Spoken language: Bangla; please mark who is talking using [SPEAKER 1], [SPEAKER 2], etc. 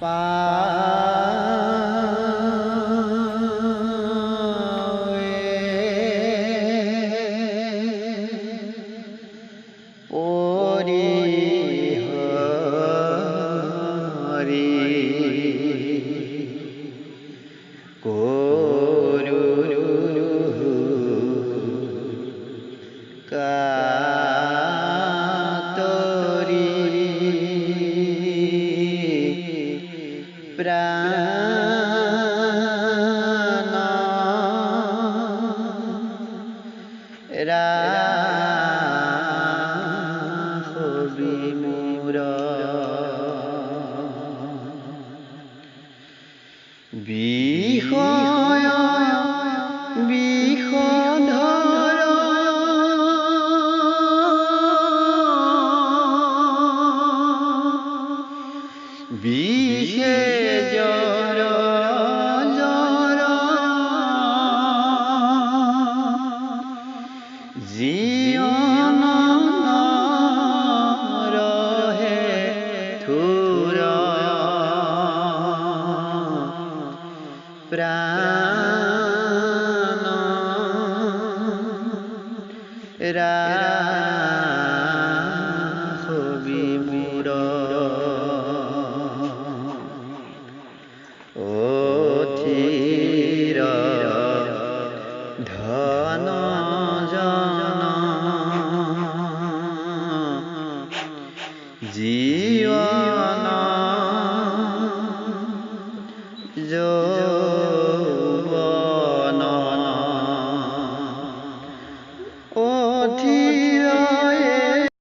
[SPEAKER 1] পায়ে পরি হরি করু কাতরি প্রাণ রাখবি মোর বিষয় বিষধর বিষে জর জর জীবন রহে থুর প্রাণ রাখবি মোর অথির ধন জন জীব